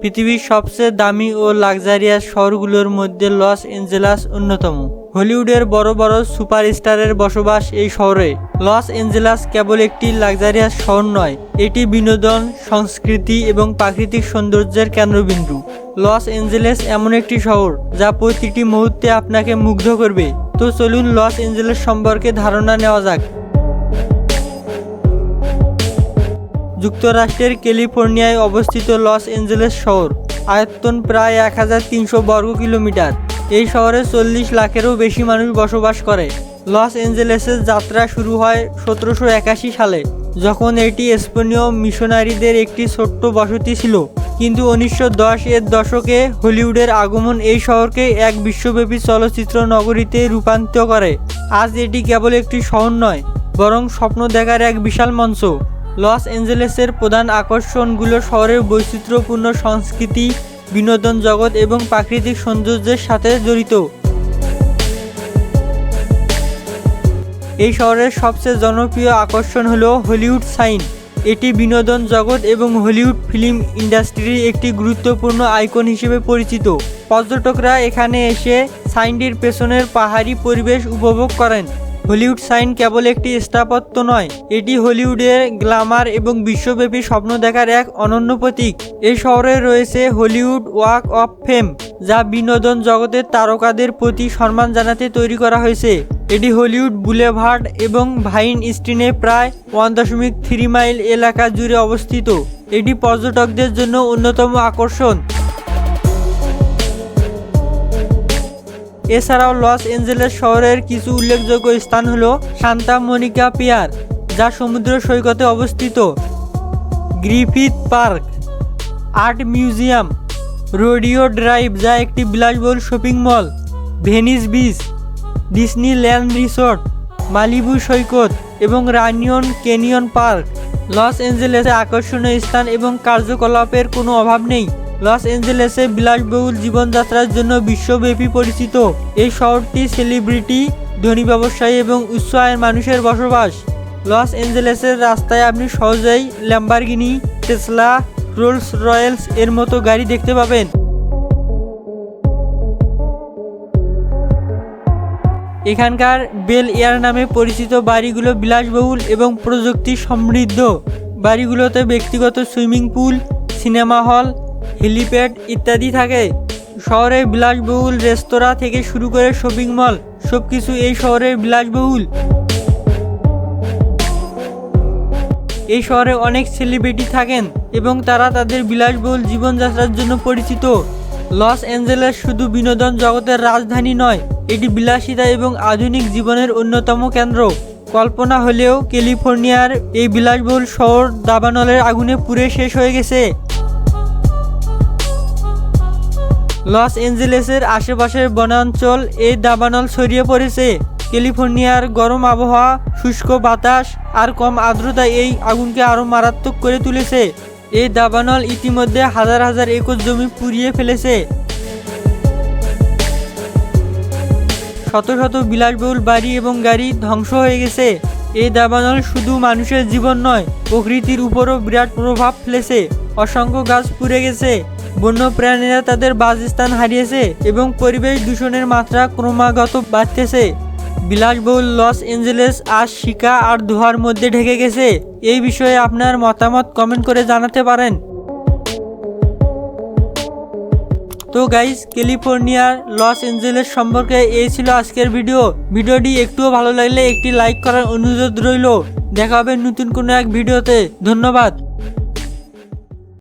পৃথিবীর সবচেয়ে দামি ও লাক্সারিয়াস শহরগুলোর মধ্যে লস অ্যাঞ্জেলাস অন্যতম। হলিউডের বড় বড় সুপারস্টারের বসবাস এই শহরে। লস অ্যাঞ্জেলাস কেবল একটি লাক্সারিয়াস শহর নয়, এটি বিনোদন, সংস্কৃতি এবং প্রাকৃতিক সৌন্দর্যের কেন্দ্রবিন্দু। লস অ্যাঞ্জেলেস এমন একটি শহর যা প্রতিটি মুহূর্তে আপনাকে মুগ্ধ করবে। তো চলুন লস অ্যাঞ্জেলেস সম্পর্কে ধারণা নেওয়া যাক। যুক্তরাষ্ট্রের ক্যালিফোর্নিয়ায় অবস্থিত লস অ্যাঞ্জেলেস শহর আয়তন প্রায় 1300 বর্গ কিলোমিটার। এই শহরে 40 লাখেরও বেশি মানুষ বসবাস করে। লস অ্যাঞ্জেলেসের যাত্রা শুরু হয় 1781 সালে, যখন এটি স্পেনীয় মিশনারিদের একটি ছোট্ট বসতি ছিল। কিন্তু 1910 এর দশকে হলিউডের আগমন এই শহরকে এক বিশ্বব্যাপী চলচ্চিত্র নগরীতে রূপান্তরিত করে। আজ এটি কেবল একটি শহর নয়, বরং স্বপ্ন দেখার এক বিশাল মঞ্চ। লস অ্যাঞ্জেলেসের প্রধান আকর্ষণগুলো শহরের বৈচিত্র্যপূর্ণ সংস্কৃতি, বিনোদন জগৎ এবং প্রাকৃতিক সৌন্দর্যের সাথে জড়িত। এই শহরের সবচেয়ে জনপ্রিয় আকর্ষণ হলো হলিউড সাইন। এটি বিনোদন জগৎ এবং হলিউড ফিল্ম ইন্ডাস্ট্রির একটি গুরুত্বপূর্ণ আইকন হিসেবে পরিচিত। পর্যটকরা এখানে এসে সাইনটির পেছনের পাহাড়ি পরিবেশ উপভোগ করেন। হলিউড সাইন কেবল একটি স্থাপত্য নয়, এটি হলিউডের গ্ল্যামার এবং বিশ্বব্যাপী স্বপ্ন দেখার এক অনন্য প্রতীক। এই শহরে রয়েছে হলিউড ওয়াক অফ ফেম, যা বিনোদন জগতের তারকাদের প্রতি সম্মান জানাতে তৈরি করা হয়েছে। এটি হলিউড বুলেভার্ড এবং ভাইন স্ট্রিটে প্রায় 1.3 মাইল এলাকা জুড়ে অবস্থিত। এটি পর্যটকদের জন্য অন্যতম আকর্ষণ। এছাড়াও লস অ্যাঞ্জেলেস শহরের কিছু উল্লেখযোগ্য স্থান হলো সান্তা মনিকা পিয়ার, যা সমুদ্র সৈকতে অবস্থিত, Griffith Park, art museum, Rodeo Drive যা একটি বিলাসবহুল shopping mall, Venice beach, Disneyland resort, Malibu সৈকত এবং রানিয়ন ক্যানিয়ন পার্ক। লস অ্যাঞ্জেলেসে আকর্ষণীয় স্থান এবং কার্যকলাপের কোনো অভাব নেই। লস অ্যাঞ্জেলেসে বিলাসবহুল জীবনযাত্রার জন্য বিশ্বব্যাপী পরিচিত। এই শহরটি সেলিব্রিটি, ধনী ব্যবসায়ী এবং উচ্চ আয়ের মানুষের বসবাস। লস অ্যাঞ্জেলেসের রাস্তায় আপনি সহজেই ল্যাম্বরগিনি, টেসলা, রোলস রয়েলস এর মতো গাড়ি দেখতে পাবেন। এখানকার বেল এয়ার নামে পরিচিত বাড়িগুলো বিলাসবহুল এবং প্রযুক্তি সমৃদ্ধ। বাড়িগুলোতে ব্যক্তিগত swimming pool, cinema hall, helipad ইত্যাদি থাকে। শহরের বিলাসবহুল রেস্তোরাঁ থেকে শুরু করে শপিং মল, সবকিছু এই শহরের বিলাসবহুল। এই শহরে অনেক সেলিব্রিটি থাকেন এবং তারা তাদের বিলাসবহুল জীবনযাত্রার জন্য পরিচিত। লস অ্যাঞ্জেলেস শুধু বিনোদন জগতের রাজধানী নয়, এটি বিলাসিতা এবং আধুনিক জীবনের অন্যতম কেন্দ্র। কল্পনা হলেও ক্যালিফোর্নিয়ার এই বিলাসবহুল শহর দাবানলের আগুনে পুড়ে শেষ হয়ে গেছে। লস অ্যাঞ্জেলেসের আশেপাশের বনাঞ্চল এই দাবানল ছড়িয়ে পড়েছে। ক্যালিফোর্নিয়ার গরম আবহাওয়া, শুষ্ক বাতাস আর কম আর্দ্রতা এই আগুনকে আরও মারাত্মক করে তুলেছে। এই দাবানল ইতিমধ্যে হাজার হাজার একর জমি পুড়িয়ে ফেলেছে। শত শত বিলাসবহুল বাড়ি এবং গাড়ি ধ্বংস হয়ে গেছে। এই দাবানল শুধু মানুষের জীবন নয়, প্রকৃতির উপরও বিরাট প্রভাব ফেলেছে। অসংখ্য গাছ পুড়ে গেছে, বন্যপ্রাণীরা তাদের বাসস্থান হারিয়েছে এবং পরিবেশ দূষণের মাত্রা ক্রমাগত বাড়তেছে। বিলাসবহুল লস অ্যাঞ্জেলেস আজ শিকা আর ধোঁয়ার মধ্যে ঢেকে গেছে। এই বিষয়ে আপনার মতামত কমেন্ট করে জানাতে পারেন। তো গাইস, ক্যালিফোর্নিয়ার লস অ্যাঞ্জেলেস সম্পর্কে এই ছিল আজকের ভিডিওটি একটুও ভালো লাগলে একটি লাইক করার অনুরোধ রইল। দেখা হবে নতুন কোনো এক ভিডিওতে। ধন্যবাদ।